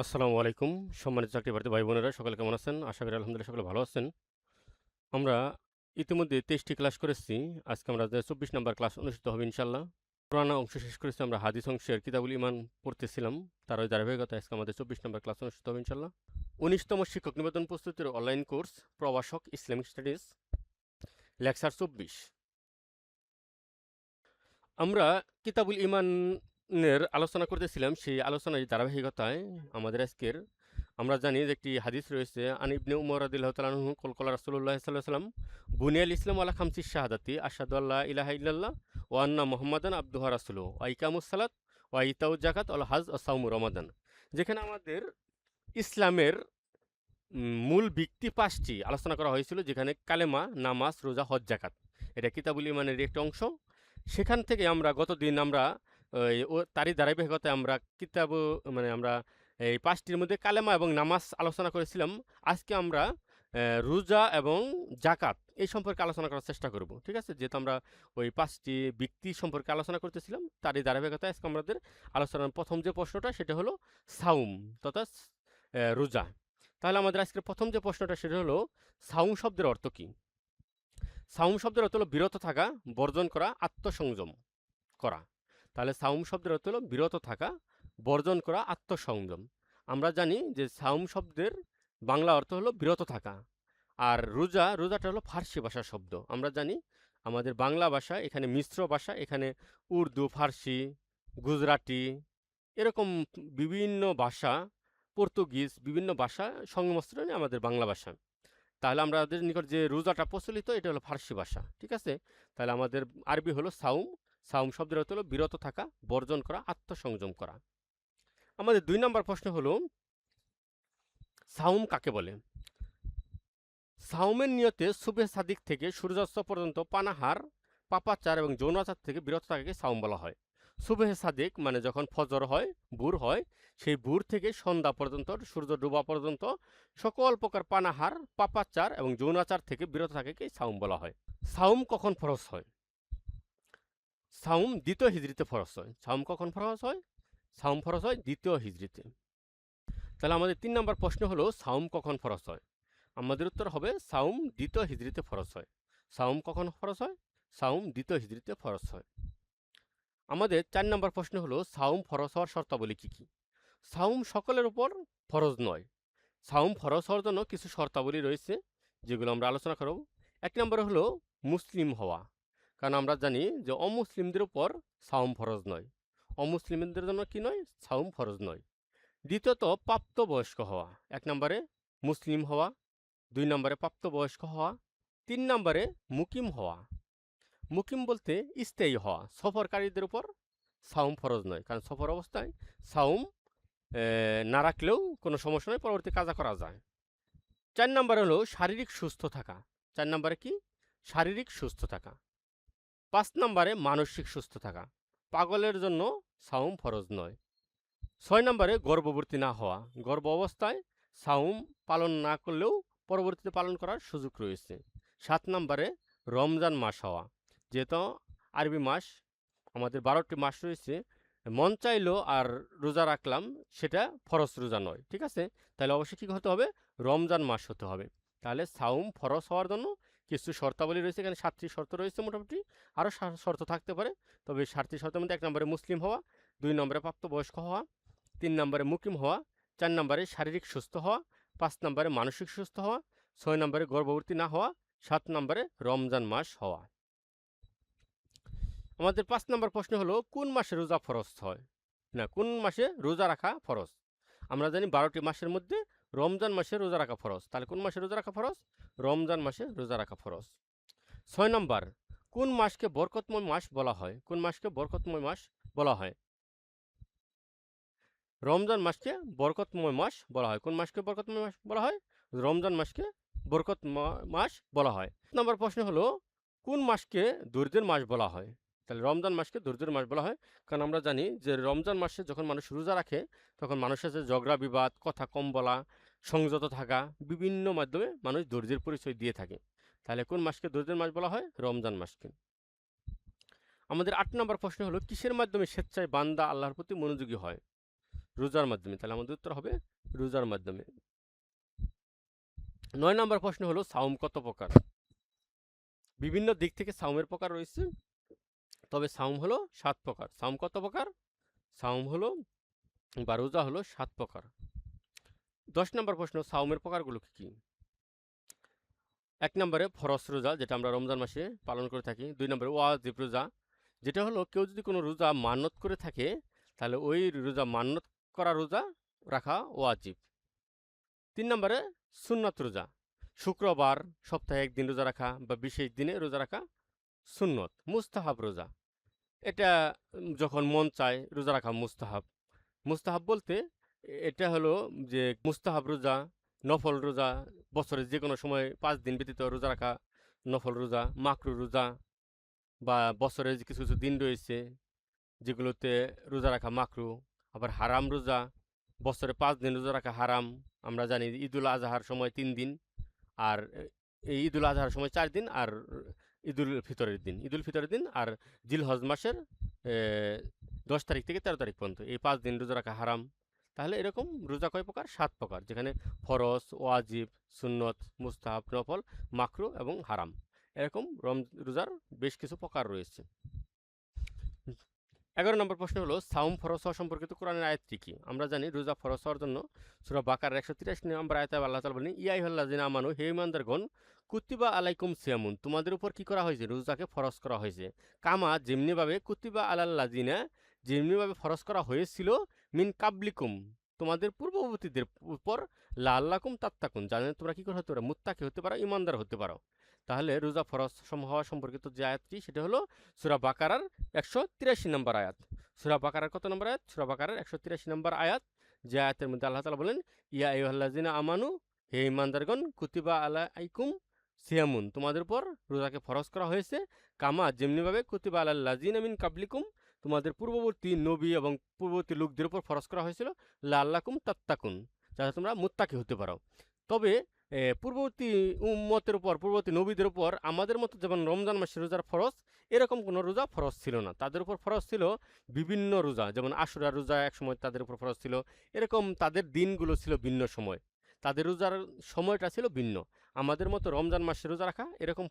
আসসালামু আলাইকুম। সম্মানিত চাকরি প্রার্থী ভাই বোনেরা সকলে কেমন আছেন? আশা করি আলহামদুলিল্লাহ সকলে ভালো আছেন। আমরা ইতিমধ্যে ২৩টি ক্লাস করেছি। আজকে আমরা যে ২৪ নাম্বার ক্লাস অনুষ্ঠিত হবে ইনশাআল্লাহ। পুরানা অংশ শেষ করেছি, আমরা হাদিস অংশের কিতাবুল ঈমান পড়তেছিলাম। তার ওই ধারাবাহিকতায় আজকে আমাদের ২৪ নাম্বার ক্লাস অনুষ্ঠিত হবে ইনশাআল্লাহ। ১৯তম শিক্ষক নিবন্ধন প্রস্তুতির অনলাইন কোর্স প্রভাষক ইসলামিক স্টাডিজ লেকচার ২৪। আমরা কিতাবুল ঈমানের আলোচনা করতেছিলাম। সেই আলোচনার ধারাবাহিকতায় আমাদের আজকের আমরা জানি যে একটি হাদিস রয়েছে, আন ইবনে উমর রাদিয়াল্লাহু তাআলা আনহু ক্বাল ক্বালা রাসূলুল্লাহ সাল্লাল্লাহু আলাইহি ওয়াসাল্লাম বুনিয়াল ইসলামু আলা খামসিস শাহাদাতি আশহাদু আল্লা ইলাহা ইল্লাল্লাহ ওয়া আন্না মুহাম্মাদান আবদুহু ওয়া রাসূলুহু ওয়া ইকামুস সালাত ওয়া ইতাউজ যাকাত ওয়াল হজ ওয়া সাওমু রমাদান। যেখানে আমাদের ইসলামের মূল ভিত্তি ৫টি আলোচনা করা হয়েছিল, যেখানে কালেমা, নামাজ, রোজা, হজ, যাকাত। এটা কিতাবুল ঈমানের একটি অংশ। সেখান থেকে আমরা গতদিন আমরা তারই ধারাবাহিকতায় আমরা আমরা এই ৫টির মধ্যে কালেমা এবং নামাজ আলোচনা করেছিলাম। আজকে আমরা রোজা এবং জাকাত এই সম্পর্কে আলোচনা করার চেষ্টা করব। ঠিক আছে? যেহেতু আমরা ওই ৫টি ব্যক্তি সম্পর্কে আলোচনা করতেছিলাম, তারই ধারাবাহিকতায় আজকে আমাদের আলোচনার প্রথম যে প্রশ্নটা সেটা হলো সাউম তথা রোজা। তাহলে আমাদের আজকের প্রথম যে প্রশ্নটা সেটা হলো সাউম শব্দের অর্থ কী? সাউম শব্দের অর্থ হলো বিরত থাকা, বর্জন করা, আত্মসংযম করা। তাহলে সাউম শব্দের অর্থ হলো বিরত থাকা, বর্জন করা, আত্মসংযম। আমরা জানি যে সাউম শব্দের বাংলা অর্থ হলো বিরত থাকা। আর রোজাটা হলো ফার্সি ভাষার শব্দ। আমরা জানি আমাদের বাংলা ভাষা, এখানে মিশ্র ভাষা, এখানে উর্দু, ফার্সি, গুজরাটি এরকম বিভিন্ন ভাষা, পর্তুগিজ বিভিন্ন ভাষা সংমিশ্রণে আমাদের বাংলা ভাষা। তাহলে আমাদের নিকট যে রোজাটা প্রচলিত এটা হলো ফার্সি ভাষা। ঠিক আছে? তাহলে আমাদের আরবি হলো সাউম। সাউম শব্দের অর্থ হলো বিরত থাকা, বর্জন করা, আত্মসংযম করা। আমাদের ২ নম্বর প্রশ্ন হলো সাউম কাকে বলে? সাউমের নিয়তে সুবহে সাদিক থেকে সূর্যাস্ত পর্যন্ত পানাহার, পাপাচার এবং যৌনাচার থেকে বিরত থাকাকে সাউম বলা হয়। সুবহে সাদিক মানে যখন ফজর হয়, ভোর হয়, সেই ভোর থেকে সন্ধ্যা পর্যন্ত, সূর্য ডোবা পর্যন্ত সকল প্রকার পানাহার, পাপাচার এবং যৌনাচার থেকে বিরত থাকাকে সাউম বলা হয়। সাউম কখন ফরজ হয়? সাউম দ্বিতীয় হিজরিতে ফরজ হয়। সাউম কখন ফরজ হয়? সাউম ফরজ হয় দ্বিতীয় হিজরিতে। তাহলে আমাদের ৩ নম্বর প্রশ্ন হলো সাউম কখন ফরজ হয়? আমাদের উত্তর হবে সাউম দ্বিতীয় হিজরিতে ফরজ হয়। সাউম কখন ফরজ হয়? সাউম দ্বিতীয় হিজরিতে ফরজ হয়। আমাদের ৪ নম্বর প্রশ্ন হলো সাউম ফরজ হওয়ার শর্তাবলী কী কী? সাউম সকলের উপর ফরজ নয়। সাউম ফরজ হওয়ার জন্য কিছু শর্তাবলী রয়েছে, যেগুলো আমরা আলোচনা করব। ১ নম্বরে হলো মুসলিম হওয়া। কারণ আমরা জানি যে অমুসলিমদের উপর সাউম ফরজ নয়। অমুসলিমদের জন্য কি নয়? সাউম ফরজ নয়। দ্বিতীয়ত প্রাপ্তবয়স্ক হওয়া। ১ নম্বরে মুসলিম হওয়া, ২ নম্বরে প্রাপ্তবয়স্ক হওয়া, ৩ নম্বরে মুকিম হওয়া। মুকিম বলতে স্থায়ী হওয়া। সফরকারীদের উপর সাউম ফরজ নয়, কারণ সফর অবস্থায় সাউম না রাখলেও কোনো সমস্যা নয়, পরবর্তী কাজা করা যায়। ৪ নম্বরে হলো শারীরিক সুস্থ থাকা। ৪ নম্বরে কি? শারীরিক সুস্থ থাকা। ৫ নম্বরে মানসিক সুস্থ থাকা। পাগলের জন্য সাউম ফরজ নয়। ৬ নম্বরে গর্ভবতী না হওয়া। গর্ভ অবস্থায় সাউম পালন না করলেও পরবর্তীতে পালন করার সুযোগ রয়েছে। ৭ নম্বরে রমজান মাস হওয়া। যেহেতু আরবি মাস আমাদের ১২টি মাস রয়েছে, মন চাইলো আর রোজা রাখলাম, সেটা ফরজ রোজা নয়। ঠিক আছে? তাহলে অবশ্যই কী হতে হবে? রমজান মাস হতে হবে। তাহলে সাউম ফরজ হওয়ার জন্য কিছু শর্তাবলী রয়েছে। এখানে ৭টি শর্ত রয়েছে মোটামুটি। আরও শর্ত থাকতে পারে। তবে ৭টি শর্তের মধ্যে ১ নম্বরে মুসলিম হওয়া, ২ নম্বরে প্রাপ্তবয়স্ক হওয়া, ৩ নম্বরে মুকিম হওয়া, ৪ নম্বরে শারীরিক সুস্থ হওয়া, ৫ নম্বরে মানসিক সুস্থ হওয়া, ৬ নম্বরে গর্ভবতী না হওয়া, ৭ নম্বরে রমজান মাস হওয়া। আমাদের ৫ নম্বর প্রশ্ন হলো কোন মাসে রোজা ফরজ হয়? না, কোন মাসে রোজা রাখা ফরজ? আমরা জানি ১২টি মাসের মধ্যে রমজান মাসে রোজা রাখা ফরজ। তাহলে কোন মাসে রোজা রাখা ফরজ? রমজান মাসে রোজা রাখা ফরজ। ৬ নম্বর, কোন মাসকে বরকতময় মাস বলা হয়? কোন মাসকে বরকতময় মাস বলা হয়? রমজান মাসকে বরকতময় মাস বলা হয়। কোন মাসকে বরকতময় মাস বলা হয়? রমজান মাসকে বরকতময় মাস বলা হয়। নম্বর প্রশ্ন হলো কোন মাসকে ধৈর্যের মাস বলা হয়? তাহলে রমজান মাসকে ধৈর্যের মাস বলা হয়, কারণ আমরা জানি যে রমজান মাসে যখন মানুষ রোজা রাখে তখন মানুষের যে ঝগড়া বিবাদ, কথা কম বলা, সংযত থাকা, বিভিন্ন মাধ্যমে মানুষ ধৈর্যের পরিচয় দিয়ে থাকে। তাহলে কোন মাসকে ধৈর্যের মাস বলা হয়? রমজান মাসকে। আমাদের ৮ নম্বর প্রশ্ন হলো কিসের মাধ্যমে স্বেচ্ছায় বান্দা আল্লাহর প্রতি মনোযোগী হয়? রোজার মাধ্যমে। তাহলে আমাদের উত্তর হবে রোজার মাধ্যমে। 9 নম্বর প্রশ্ন হলো সাওম কত প্রকার? বিভিন্ন দিক থেকে সাওমের প্রকার রয়েছে, তবে সাওম হলো 7 প্রকার। সাওম কত প্রকার? সাওম হলো বা রোজা হলো 7 প্রকার। 10 নম্বর প্রশ্ন, সাওমের প্রকারগুলো কি কি? 1 নম্বরে ফরজ রোজা, যেটা আমরা রমজান মাসে পালন করে থাকি। 2 নম্বরে ওয়াজিব রোজা, যেটা হলো কেউ যদি কোনো রোজা মান্যত করে থাকে তাহলে ওই রোজা মান্যত করা রোজা রাখা ওয়াজিব। 3 নম্বরে সুন্নত রোজা, শুক্রবার, সপ্তাহে একদিন রোজা রাখা বা বিশেষ দিনে রোজা রাখা সুন্নত। মুস্তাহাব রোজা, এটা যখন মন চায় রোজা রাখা মুস্তাহাব। মুস্তাহাব বলতে এটা হলো যে মুস্তাহাব রোজা, নফল রোজা, বছরের যে কোনো সময় 5 দিন ব্যতীত রোজা রাখা নফল রোজা। মাকরু রোজা, বা বছরের যে কিছু কিছু দিন রয়েছে যেগুলোতে রোজা রাখা মাকরু। আবার হারাম রোজা, বছরে 5 দিন রোজা রাখা হারাম। আমরা জানি ঈদুল আজহার সময় 3 দিন, আর এই ঈদুল আজহার সময় 4 দিন, আর ঈদুল ফিতরের দিন আর জিলহজ মাসের 10 তারিখ থেকে 13 তারিখ পর্যন্ত এই 5 দিন রোজা রাখা হারাম। তাহলে এরকম রোজা কয় প্রকার? 7 প্রকার, যেখানে ফরজ, ওয়াজিব, সুন্নত, মুস্তাহাব, নফল, মাকরু এবং হারাম, এরকম রোজার বেশ কিছু প্রকার রয়েছে। 11 নম্বর প্রশ্ন হলো সাওম ফরজ হওয়া সম্পর্কিত কোরআনের আয়াতটি কি? আমরা জানি রোজা ফরজ হওয়ার জন্য সূরা বাকারার 183 নম্বর আয়াতে আল্লাহ তাআলা বলেন, ইয়া আইয়ুহাল্লাযিনা আমানু, হে ঈমানদারগণ, কুতিবা আলাইকুম সিয়ামুন, তোমাদের উপর কি করা হয়েছে? রোজাকে ফরজ করা হয়েছে। কামা, যেমনিভাবে, কুতিবা আলাল্লাযিনা, যেমনিভাবে ফরজ করা হয়েছিল, মিন কাবলিকুম, তোমাদের পূর্ববর্তীদের উপর, লাআল্লাকুম তাত্তাকুন, জানেন তোমরা কি করে হতে পারো? মুত্তাকি হতে পারো, ঈমানদার হতে পারো। তাহলে রোজা ফরজ হওয়া সম্পর্কিত যে আয়াতটি সেটা হলো সূরা বাকারার 183 নম্বর আয়াত। সূরা বাকারার কত নম্বর আয়াত? সূরা বাকারার 183 নম্বর আয়াত, যে আয়াতের মধ্যে আল্লাহ তাআলা বলেন, ইয়া আইয়ুহাল্লাযিনা আমানু, হে ঈমানদারগণ, কুতিবা আলাইকুম সিয়ামুন, তোমাদের উপর রোজাকে ফরজ করা হয়েছে, কামা, যেমনিভাবে, কুতিবা আলাল্লাযিনা মিন কাবলিকুম, তোমাদের পূর্ববর্তী নবী এবং পূর্ববর্তী লোকদের উপর ফরজ করা হয়েছিল, লাআল্লাকুম তাত্তাকুন, যাতে তোমরা মুত্তাকি হতে পারো। তবে পূর্ববর্তী উম্মতের উপর, পূর্ববর্তী নবীদের উপর আমাদের মতো যেমন রমজান মাসের রোজার ফরজ, এরকম কোনো রোজা ফরজ ছিল না। তাদের উপর ফরজ ছিল বিভিন্ন রোজা, যেমন আশুরার রোজা এক সময় তাদের উপর ফরজ ছিল। এরকম তাদের দিনগুলো ছিল ভিন্ন সময়, তাদের রোজার সময়টা ছিল ভিন্ন। আমাদের মতো রমজান মাসে রোজা রাখা এরকম